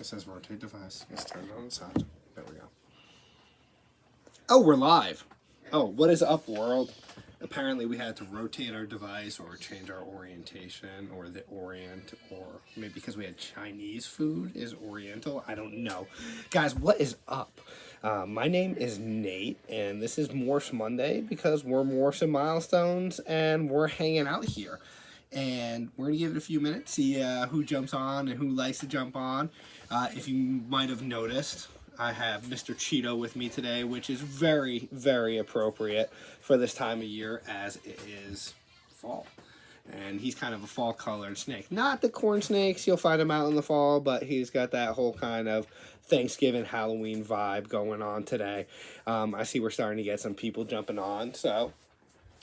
says rotate device. Let's turn it on the side. There we go. Oh, we're live. Oh, what is up, world? Apparently we had to rotate our device or change our orientation or the orient, or maybe because we had Chinese food is oriental. I don't know. Guys, what is up? My name is Nate, and this is Morse Monday because we're Morse and Milestones, and we're hanging out here. And we're going to give it a few minutes, see who jumps on and who likes to jump on. If you might have noticed, I have Mr. Cheeto with me today, which is very, very appropriate for this time of year as it is fall. And he's kind of a fall-colored snake. Not the corn snakes, you'll find him out in the fall, but he's got that whole kind of Thanksgiving, Halloween vibe going on today. I see we're starting to get some people jumping on, so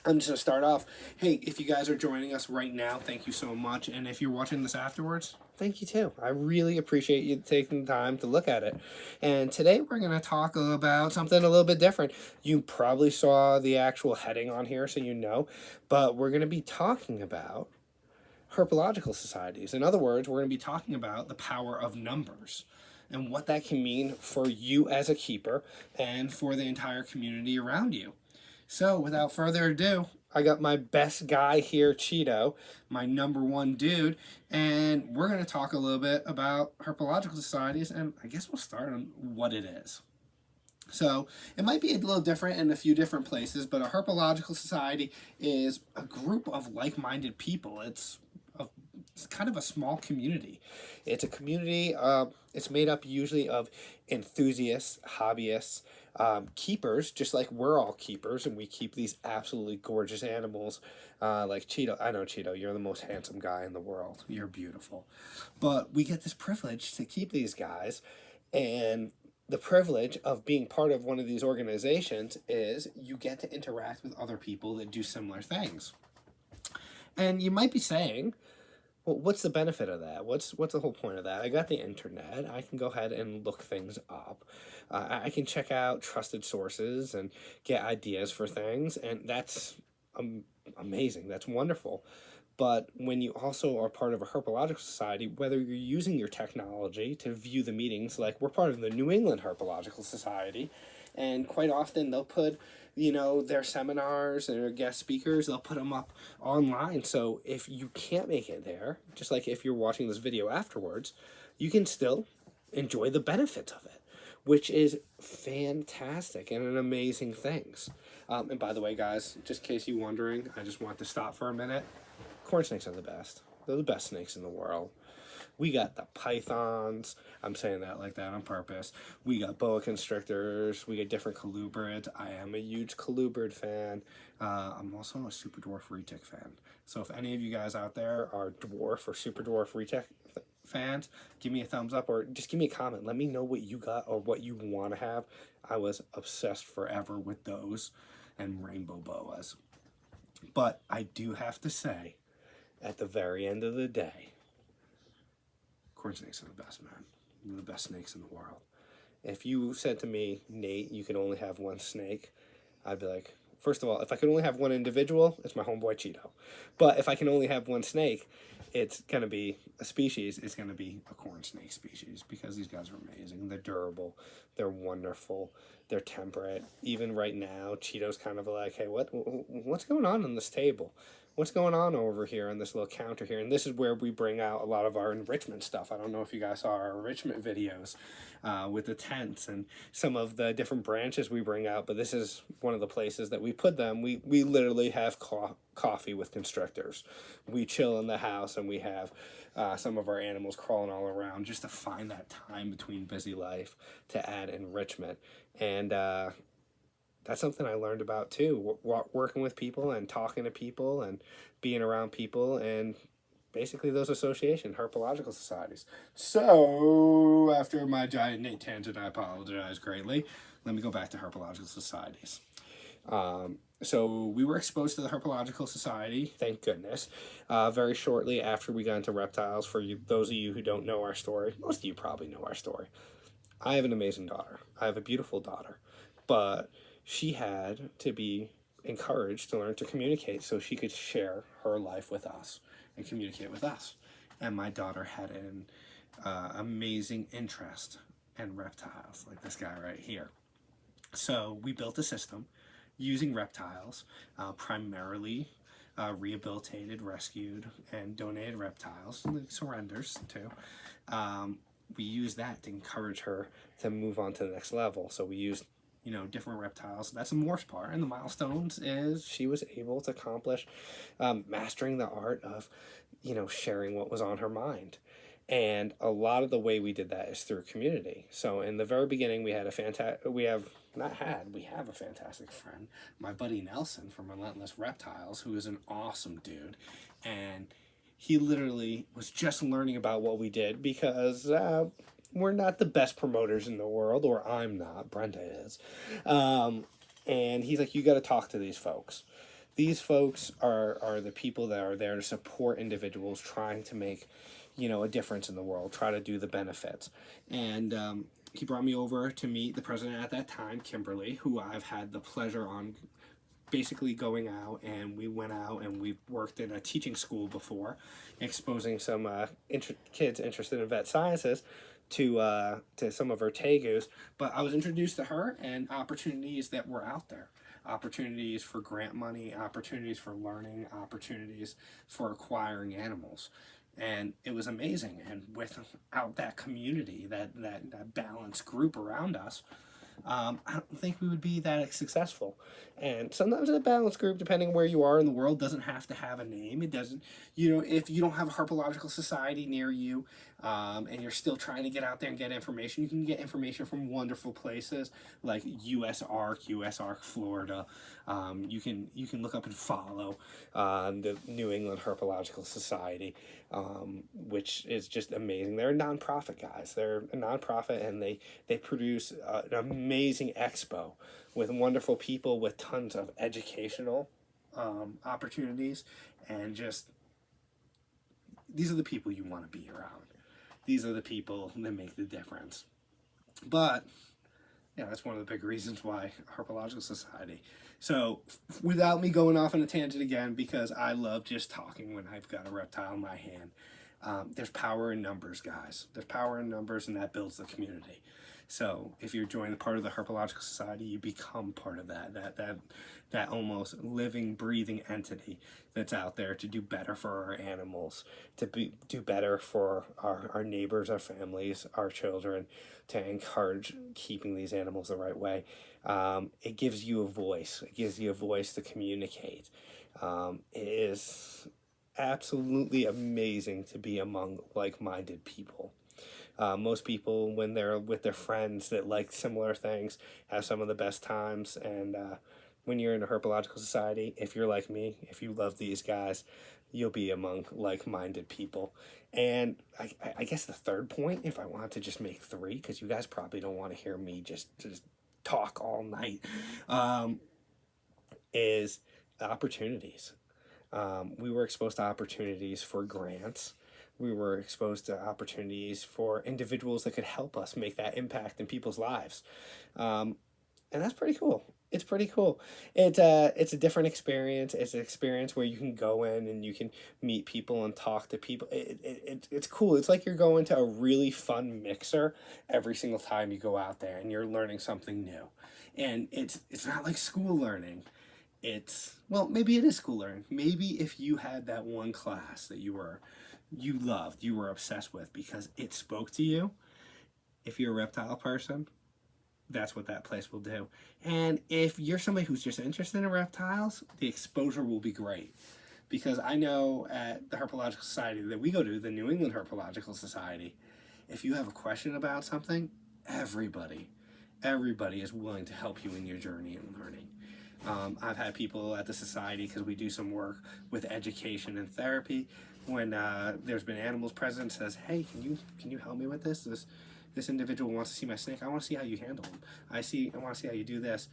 I'm just going to start off. Hey, if you guys are joining us right now, thank you so much. And if you're watching this afterwards, thank you too. I really appreciate you taking the time to look at it. And today we're going to talk about something a little bit different. You probably saw the actual heading on here, so you know. But we're going to be talking about herpetological societies. In other words, we're going to be talking about the power of numbers and what that can mean for you as a keeper and for the entire community around you. So, without further ado, I got my best guy here, Cheeto, my number one dude, and we're going to talk a little bit about herpetological societies, and I guess we'll start on what it is. So, it might be a little different in a few different places, but a herpetological society is a group of like-minded people. It's kind of a small community. It's a community, it's made up usually of enthusiasts, hobbyists, keepers, just like we're all keepers, and we keep these absolutely gorgeous animals like Cheeto. I know, Cheeto, you're the most handsome guy in the world. You're beautiful. But we get this privilege to keep these guys, and the privilege of being part of one of these organizations is you get to interact with other people that do similar things. And you might be saying, well, what's the benefit of that? What's the whole point of that? I got the internet. I can go ahead and look things up. I can check out trusted sources and get ideas for things, and that's amazing. That's wonderful. But when you also are part of a herpetological society, whether you're using your technology to view the meetings, like we're part of the New England Herpetological Society, and quite often they'll put, their seminars and their guest speakers, they'll put them up online. So if you can't make it there, just like if you're watching this video afterwards, you can still enjoy the benefits of it, which is fantastic and an amazing things. And by the way, guys, just in case you're wondering, I just want to stop for a minute. Corn snakes are the best. They're the best snakes in the world. We got the pythons. I'm saying that like that on purpose. We got boa constrictors. We got different colubrids. I am a huge colubrid fan. I'm also a super dwarf retic fan. So if any of you guys out there are dwarf or super dwarf retic fans, give me a thumbs up or just give me a comment. Let me know what you got or what you want to have. I was obsessed forever with those and rainbow boas. But I do have to say, at the very end of the day, corn snakes are the best, man. They're the best snakes in the world. If you said to me, Nate, you can only have one snake, I'd be like, first of all, if I could only have one individual, it's my homeboy Cheeto. But if I can only have one snake, it's going to be a species. It's going to be a corn snake species because these guys are amazing. They're durable. They're wonderful. They're temperate. Even right now, Cheeto's kind of like, hey, what's going on this table? What's going on over here on this little counter here? And this is where we bring out a lot of our enrichment stuff. I don't know if you guys saw our enrichment videos with the tents and some of the different branches we bring out, but this is one of the places that we put them. We literally have coffee with constrictors. We chill in the house and we have some of our animals crawling all around just to find that time between busy life to add enrichment. And that's something I learned about too, working with people and talking to people and being around people and basically those association, herpetological societies. So, after my giant Nate tangent, I apologize greatly. Let me go back to herpetological societies. So we were exposed to the Herpetological Society, thank goodness, very shortly after we got into reptiles. For you, those of you who don't know our story, most of you probably know our story. I have an amazing daughter. I have a beautiful daughter, but she had to be encouraged to learn to communicate so she could share her life with us and communicate with us. And my daughter had an amazing interest in reptiles, like this guy right here. So we built a system using reptiles, primarily rehabilitated, rescued, and donated reptiles, like surrenders too. We use that to encourage her to move on to the next level. So we used, different reptiles. That's the Morse part. And the milestones is she was able to accomplish mastering the art of, sharing what was on her mind. And a lot of the way we did that is through community. So in the very beginning, we had a fantastic, we have not had, we have a fantastic friend, my buddy Nelson from Relentless Reptiles, who is an awesome dude. And he literally was just learning about what we did because we're not the best promoters in the world, or I'm not, Brenda is. And he's like, you got to talk to these folks. These folks are the people that are there to support individuals trying to make, a difference in the world, try to do the benefits. And he brought me over to meet the president at that time, Kimberly, who I've had the pleasure on basically going out, and we went out and we worked in a teaching school before, exposing some kids interested in vet sciences to some of her tegus. But I was introduced to her and opportunities that were out there, opportunities for grant money, opportunities for learning, opportunities for acquiring animals. And it was amazing. And without that community, that balanced group around us, I don't think we would be that successful. And sometimes a balanced group, depending where you are in the world, doesn't have to have a name. It doesn't, if you don't have a herpetological society near you, and you're still trying to get out there and get information, you can get information from wonderful places like USARK, Florida. You can look up and follow the New England Herpetological Society, which is just amazing. They're a nonprofit, guys. They're a nonprofit, and they produce an amazing expo with wonderful people, with tons of educational opportunities, and just these are the people you want to be around. These are the people that make the difference. But that's one of the big reasons why Herpetological Society. So without me going off on a tangent again, because I love just talking when I've got a reptile in my hand, there's power in numbers, guys. There's power in numbers, and that builds the community. So if you're joining part of the Herpetological Society, you become part of that almost living, breathing entity that's out there to do better for our animals, to do better for our neighbors, our families, our children, to encourage keeping these animals the right way. It gives you a voice. It gives you a voice to communicate. It is absolutely amazing to be among like-minded people. Most people, when they're with their friends that like similar things, have some of the best times. And when you're in a herpetological society, if you're like me, if you love these guys, you'll be among like-minded people. And I guess the third point, if I wanted to just make three, because you guys probably don't want to hear me just talk all night, is opportunities. We were exposed to opportunities for grants. We were exposed to opportunities for individuals that could help us make that impact in people's lives. And that's pretty cool. It's pretty cool. It's a different experience. It's an experience where you can go in and you can meet people and talk to people. It's cool. It's like you're going to a really fun mixer every single time you go out there, and you're learning something new. And it's not like school learning. Well, maybe it is school learning. Maybe if you had that one class that you loved, you were obsessed with because it spoke to you. If you're a reptile person, that's what that place will do. And if you're somebody who's just interested in reptiles, the exposure will be great. Because I know at the Herpetological Society that we go to, the New England Herpetological Society, if you have a question about something, everybody is willing to help you in your journey and learning. I've had people at the society, because we do some work with education and therapy, when there's been animals present, says, hey, can you help me with this? This individual wants to see my snake. I want to see how you handle them. I want to see how you do this.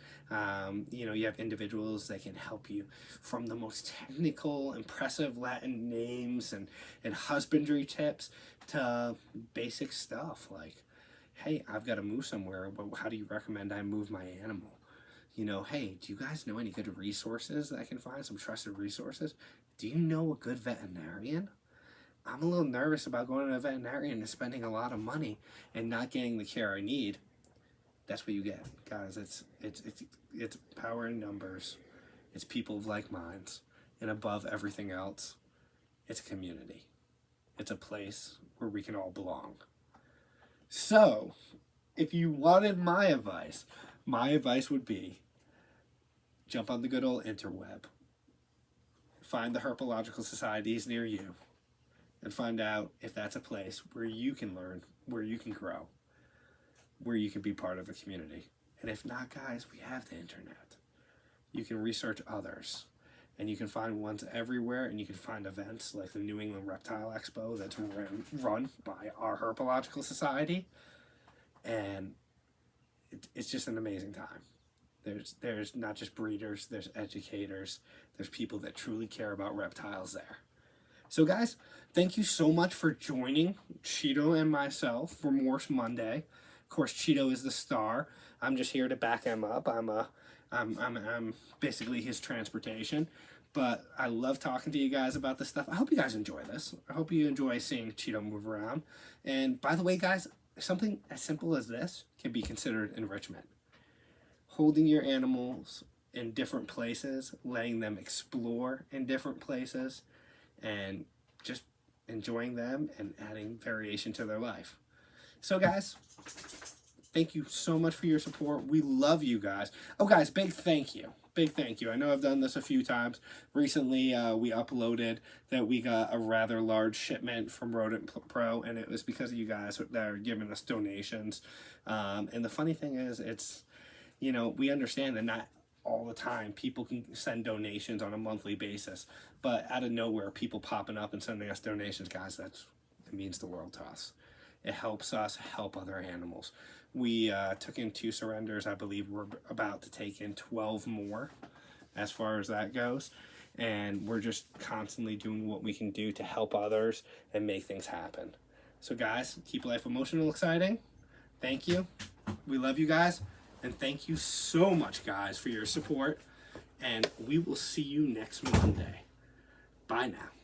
You have individuals that can help you from the most technical, impressive Latin names and husbandry tips to basic stuff like, hey, I've got to move somewhere, but how do you recommend I move my animal? Hey, do you guys know any good resources that I can find, some trusted resources? Do you know a good veterinarian? I'm a little nervous about going to a veterinarian and spending a lot of money and not getting the care I need. That's what you get, guys. It's power in numbers. It's people of like minds, and above everything else, it's a community. It's a place where we can all belong. So, if you wanted my advice would be jump on the good old interweb, find the herpetological societies near you, and find out if that's a place where you can learn, where you can grow, where you can be part of a community. And if not, guys, we have the internet. You can research others, and you can find ones everywhere, and you can find events like the New England Reptile Expo that's run by our Herpetological Society, and it's just an amazing time. There's not just breeders, there's educators, there's people that truly care about reptiles there. So guys, thank you so much for joining Cheeto and myself for Morse Monday. Of course, Cheeto is the star. I'm just here to back him up. I'm basically his transportation. But I love talking to you guys about this stuff. I hope you guys enjoy this. I hope you enjoy seeing Cheeto move around. And by the way, guys, something as simple as this can be considered enrichment. Holding your animals in different places, letting them explore in different places, and just enjoying them and adding variation to their life. So guys, thank you so much for your support. We love you guys. Oh guys, big thank you. Big thank you. I know I've done this a few times. Recently, we uploaded that we got a rather large shipment from Rodent Pro, and it was because of you guys that are giving us donations. And the funny thing is, it's, you know, we understand that not all the time people can send donations on a monthly basis, but out of nowhere, people popping up and sending us donations, guys, it means the world to us. It helps us help other animals. We took in 2 surrenders. I believe we're about to take in 12 more as far as that goes. And we're just constantly doing what we can do to help others and make things happen. So guys, keep life emotional exciting. Thank you. We love you guys. And thank you so much, guys, for your support. And we will see you next Monday. Bye now.